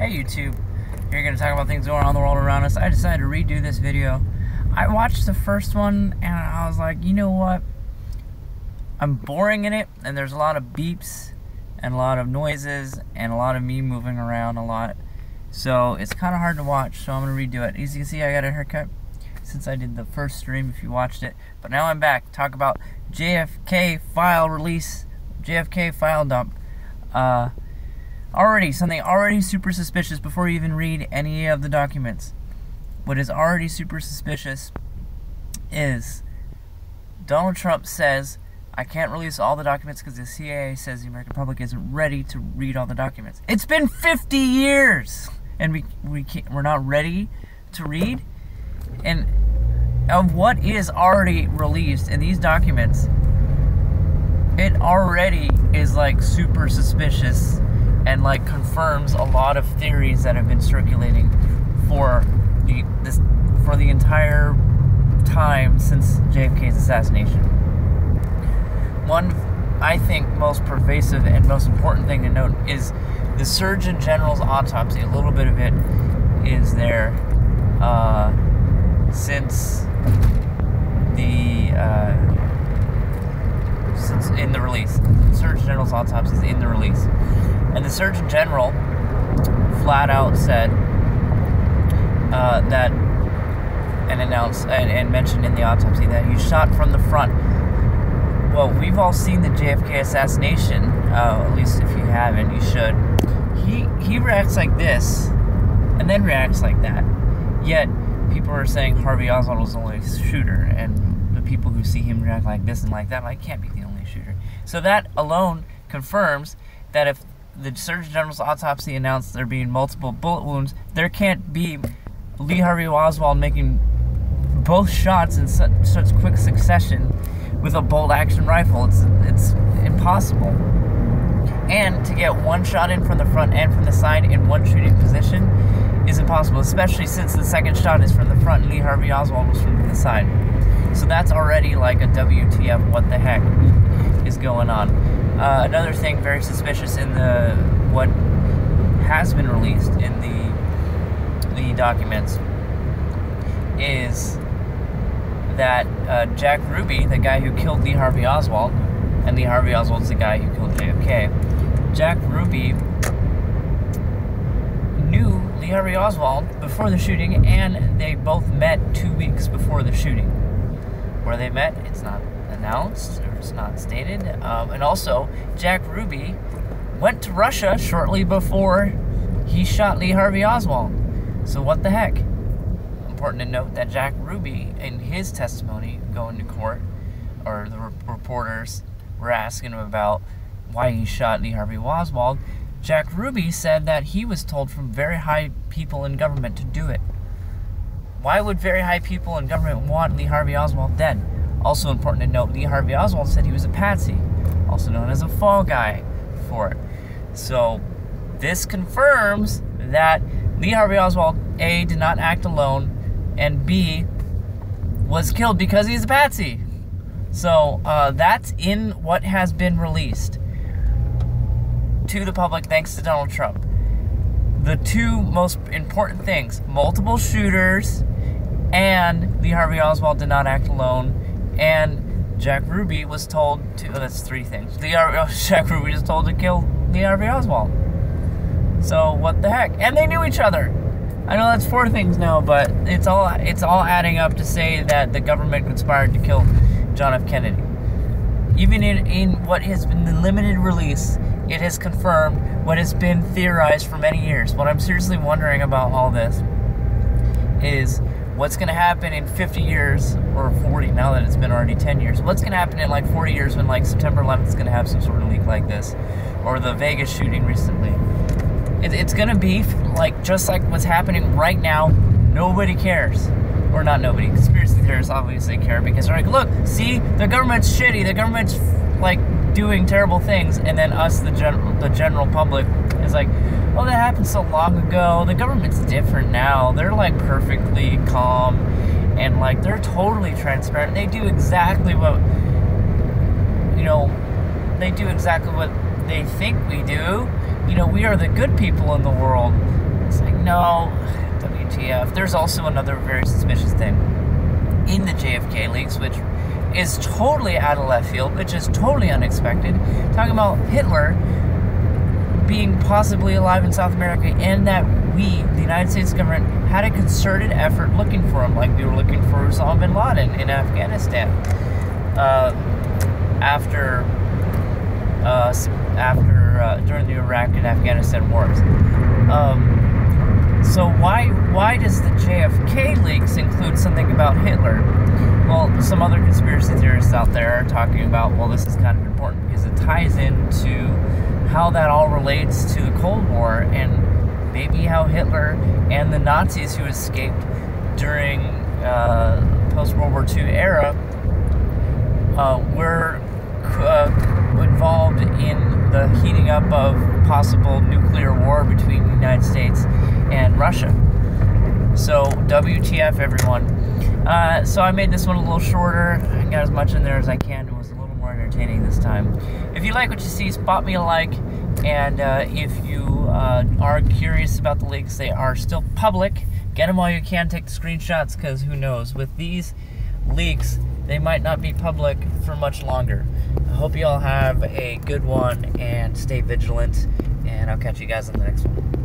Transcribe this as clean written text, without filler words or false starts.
Hey YouTube, here going to talk about things going on in the world around us. I decided to redo this video. I watched the first one and I was like, you know what? I'm boring in it, and there's a lot of beeps and a lot of noises and a lot of me moving around a lot. So it's kind of hard to watch, so I'm going to redo it. As you can see, I got a haircut since I did the first stream if you watched it. But now I'm back to talk about JFK file release, JFK file dump. Something already super suspicious before you even read any of the documents. What is already super suspicious is Donald Trump says, I can't release all the documents because the CIA says the American public isn't ready to read all the documents. It's been 50 years and we're not ready to read. And of what is already released in these documents, it already is like super suspicious and like confirms a lot of theories that have been circulating for the entire time since JFK's assassination. One, I think, most pervasive and most important thing to note is the Surgeon General's autopsy. A little bit of it is there since in the release. The Surgeon General's autopsy is in the release. And the Surgeon General flat out said that, and announced and mentioned in the autopsy that he shot from the front. Well, we've all seen the JFK assassination, at least if you haven't, you should. He reacts like this, and then reacts like that. Yet, people are saying Harvey Oswald was the only shooter, and the people who see him react like this and like that, like, can't be the only shooter. So that alone confirms that if the Surgeon General's autopsy announced there being multiple bullet wounds, there can't be Lee Harvey Oswald making both shots in such quick succession with a bolt-action rifle. It's impossible. And to get one shot in from the front and from the side in one shooting position is impossible, especially since the second shot is from the front and Lee Harvey Oswald was from the side. So that's already like a WTF, what the heck is going on. Another thing very suspicious in what has been released in the documents is that Jack Ruby, the guy who killed Lee Harvey Oswald, and Lee Harvey Oswald's the guy who killed JFK, Jack Ruby knew Lee Harvey Oswald before the shooting, and they both met 2 weeks before the shooting. Where they met, it's not announced, or it's not stated. And also, Jack Ruby went to Russia shortly before he shot Lee Harvey Oswald. So what the heck? Important to note that Jack Ruby, in his testimony going to court, or the reporters were asking him about why he shot Lee Harvey Oswald, Jack Ruby said that he was told from very high people in government to do it. Why would very high people in government want Lee Harvey Oswald dead? Also important to note, Lee Harvey Oswald said he was a patsy, also known as a fall guy for it. So this confirms that Lee Harvey Oswald, A, did not act alone, and B, was killed because he's a patsy. So that's in what has been released to the public thanks to Donald Trump. The two most important things: multiple shooters, and Lee Harvey Oswald did not act alone, and Jack Ruby was told to, that's three things. Jack Ruby was told to kill Lee Harvey Oswald. So what the heck? And they knew each other. I know that's 4 things now, but it's all adding up to say that the government conspired to kill John F. Kennedy. Even in what has been the limited release, it has confirmed what has been theorized for many years. What I'm seriously wondering about all this is what's going to happen in 50 years, or 40 now that it's been already 10 years. What's going to happen in like 40 years when like September 11th is going to have some sort of leak like this, or the Vegas shooting recently. It's going to be like just like what's happening right now. Nobody cares. Or not nobody. Conspiracy theorists obviously care because they're like, look, see, the government's shitty. The government's like doing terrible things, and then us, the general public, is like, oh, that happened so long ago. The government's different now. They're like perfectly calm, and like they're totally transparent. They do exactly what, they do exactly what they think we do. You know, we are the good people in the world. no, WTF. There's also another very suspicious thing in the JFK leaks, which is totally out of left field, which is totally unexpected. Talking about Hitler being possibly alive in South America, and that we, the United States government, had a concerted effort looking for him, like we were looking for Osama bin Laden in Afghanistan during the Iraq and Afghanistan wars. So why does the JFK leaks include something about Hitler? Well, some other conspiracy theorists out there are talking about, well, this is kind of important because it ties into how that all relates to the Cold War, and maybe how Hitler and the Nazis who escaped during post-World War II era were involved in the heating up of possible nuclear war between the United States and Russia. So, WTF, everyone. So I made this one a little shorter. I got as much in there as I can. It was a little more entertaining this time. If you like what you see, spot me a like. And if you are curious about the leaks, they are still public. Get them while you can. Take the screenshots, because who knows? With these leaks, they might not be public for much longer. I hope you all have a good one and stay vigilant. And I'll catch you guys on the next one.